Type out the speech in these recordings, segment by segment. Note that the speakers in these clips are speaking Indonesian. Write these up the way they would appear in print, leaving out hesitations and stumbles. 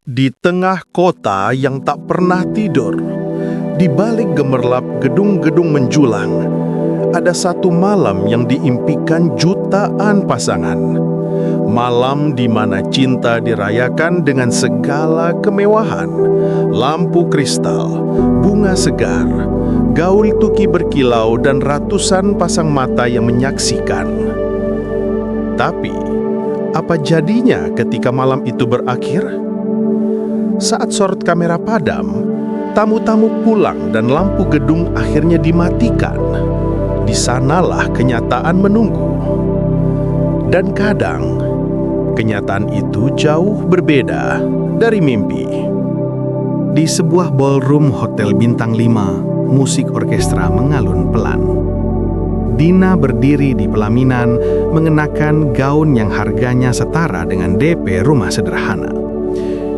Di tengah kota yang tak pernah tidur, di balik gemerlap gedung-gedung menjulang, ada satu malam yang diimpikan jutaan pasangan. Malam di mana cinta dirayakan dengan segala kemewahan, lampu kristal, bunga segar, gaul tuki berkilau, dan ratusan pasang mata yang menyaksikan. Tapi, apa jadinya ketika malam itu berakhir? Saat sorot kamera padam, tamu-tamu pulang dan lampu gedung akhirnya dimatikan. Di sanalah kenyataan menunggu. Dan kadang, kenyataan itu jauh berbeda dari mimpi. Di sebuah ballroom hotel bintang 5, musik orkestra mengalun pelan. Dina berdiri di pelaminan mengenakan gaun yang harganya setara dengan DP rumah sederhana.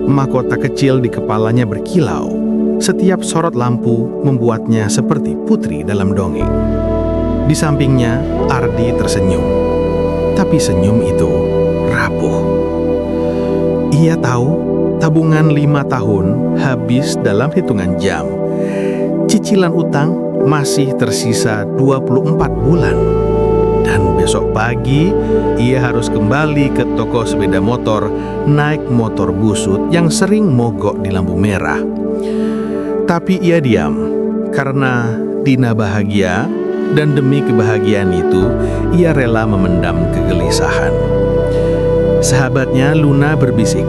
Mahkota kecil di kepalanya berkilau. Setiap sorot lampu membuatnya seperti putri dalam dongeng. Di sampingnya, Ardi tersenyum. Tapi senyum itu rapuh. Ia tahu tabungan 5 tahun habis dalam hitungan jam. Cicilan utang masih tersisa 24 bulan. Dan besok pagi, ia harus kembali ke toko sepeda motor, naik motor busut yang sering mogok di lampu merah. Tapi ia diam, karena Dina bahagia, dan demi kebahagiaan itu, ia rela memendam kegelisahan. Sahabatnya Luna berbisik,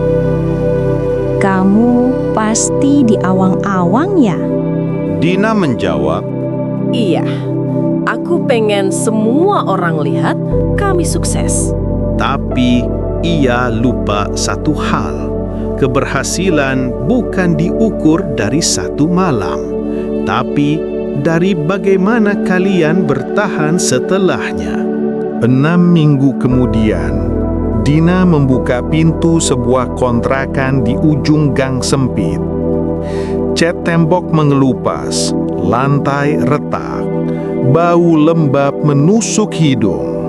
"Kamu pasti di awang-awang ya?" Dina menjawab, Iya, aku pengen semua orang lihat kami sukses. tapi ia lupa satu hal. Keberhasilan bukan diukur dari satu malam, tapi dari bagaimana kalian bertahan setelahnya. 6 minggu kemudian, Dina membuka pintu sebuah kontrakan di ujung gang sempit. Cat tembok mengelupas, lantai retak, bau lembab menusuk hidung.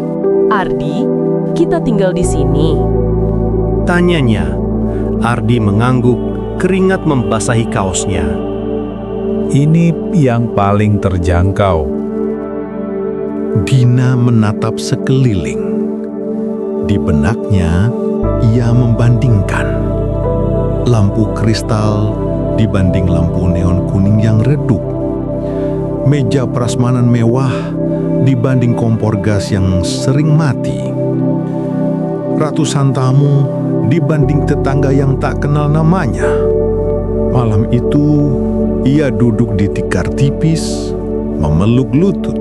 Ardi, kita tinggal di sini. Tanyanya. Ardi mengangguk, keringat membasahi kaosnya. Ini yang paling terjangkau. Dina menatap sekeliling. Di benaknya, ia membandingkan lampu kristal dibanding lampu neon kuning yang redup, meja prasmanan mewah dibanding kompor gas yang sering mati, ratusan tamu dibanding tetangga yang tak kenal namanya. Malam itu, ia duduk di tikar tipis, memeluk lutut.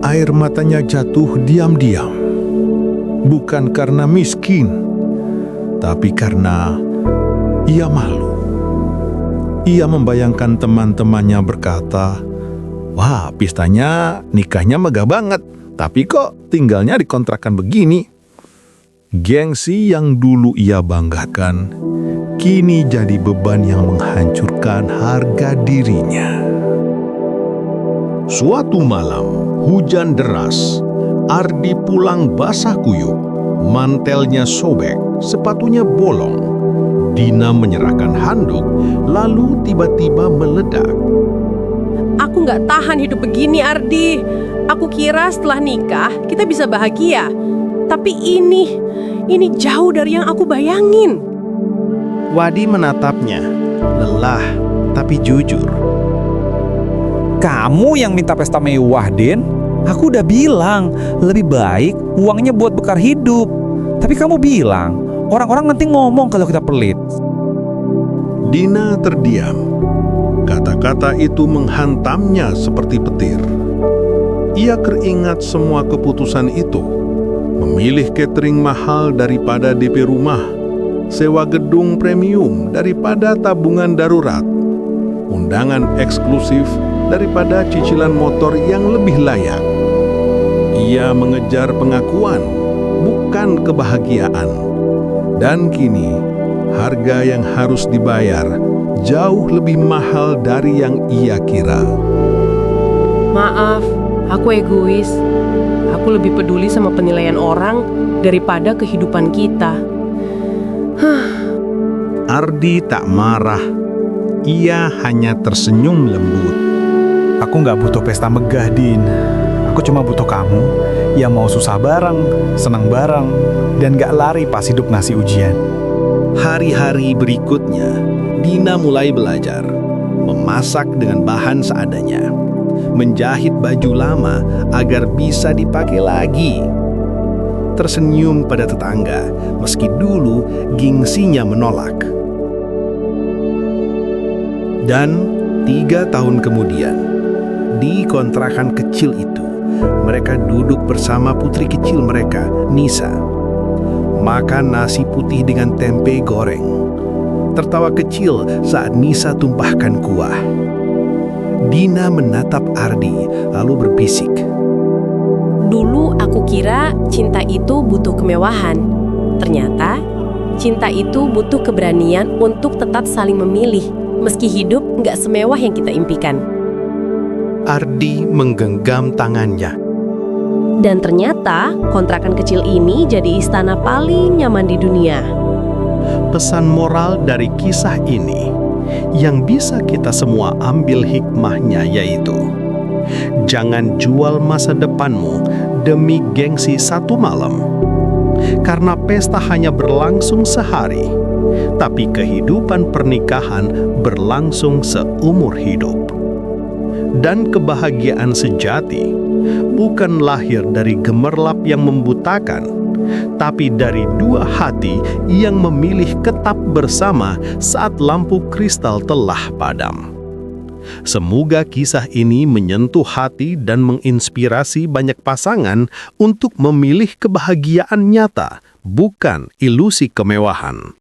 Air matanya jatuh diam-diam. Bukan karena miskin, tapi karena ia malu. Ia membayangkan teman-temannya berkata, "Wah, pistanya, nikahnya megah banget, tapi kok tinggalnya di kontrakan begini?" Gengsi yang dulu ia banggakan, kini jadi beban yang menghancurkan harga dirinya. Suatu malam, hujan deras. Ardi pulang basah kuyup, mantelnya sobek, sepatunya bolong. Dina menyerahkan handuk, lalu tiba-tiba meledak. Aku nggak tahan hidup begini, Ardi. Aku kira setelah nikah kita bisa bahagia. Tapi ini jauh dari yang aku bayangin. Wadi menatapnya, lelah tapi jujur. Kamu yang minta pesta mewah, Den. Aku udah bilang, lebih baik uangnya buat bekal hidup. Tapi kamu bilang, orang-orang nanti ngomong kalau kita pelit. Dina terdiam. Kata-kata itu menghantamnya seperti petir. Ia teringat semua keputusan itu. Memilih catering mahal daripada DP rumah, sewa gedung premium daripada tabungan darurat, undangan eksklusif daripada cicilan motor yang lebih layak. Ia mengejar pengakuan, bukan kebahagiaan. Dan kini, harga yang harus dibayar jauh lebih mahal dari yang ia kira. Maaf, aku egois. Aku lebih peduli sama penilaian orang daripada kehidupan kita. Ardi tak marah. Ia hanya tersenyum lembut. Aku nggak butuh pesta megah, Din. Aku cuma butuh kamu yang mau susah bareng, senang bareng, dan gak lari pas hidup ngasih ujian. Hari-hari berikutnya, Dina mulai belajar memasak dengan bahan seadanya, menjahit baju lama agar bisa dipakai lagi, tersenyum pada tetangga meski dulu gengsinya menolak. Dan 3 tahun kemudian, di kontrakan kecil itu, mereka duduk bersama putri kecil mereka, Nisa. Makan nasi putih dengan tempe goreng. Tertawa kecil saat Nisa tumpahkan kuah. Dina menatap Ardi lalu berbisik. Dulu aku kira cinta itu butuh kemewahan. Ternyata cinta itu butuh keberanian untuk tetap saling memilih, meski hidup nggak semewah yang kita impikan. Ardi menggenggam tangannya. Dan ternyata kontrakan kecil ini jadi istana paling nyaman di dunia. Pesan moral dari kisah ini yang bisa kita semua ambil hikmahnya yaitu, jangan jual masa depanmu demi gengsi satu malam. Karena pesta hanya berlangsung sehari, tapi kehidupan pernikahan berlangsung seumur hidup. Dan kebahagiaan sejati bukan lahir dari gemerlap yang membutakan, tapi dari dua hati yang memilih tetap bersama saat lampu kristal telah padam. Semoga kisah ini menyentuh hati dan menginspirasi banyak pasangan untuk memilih kebahagiaan nyata, bukan ilusi kemewahan.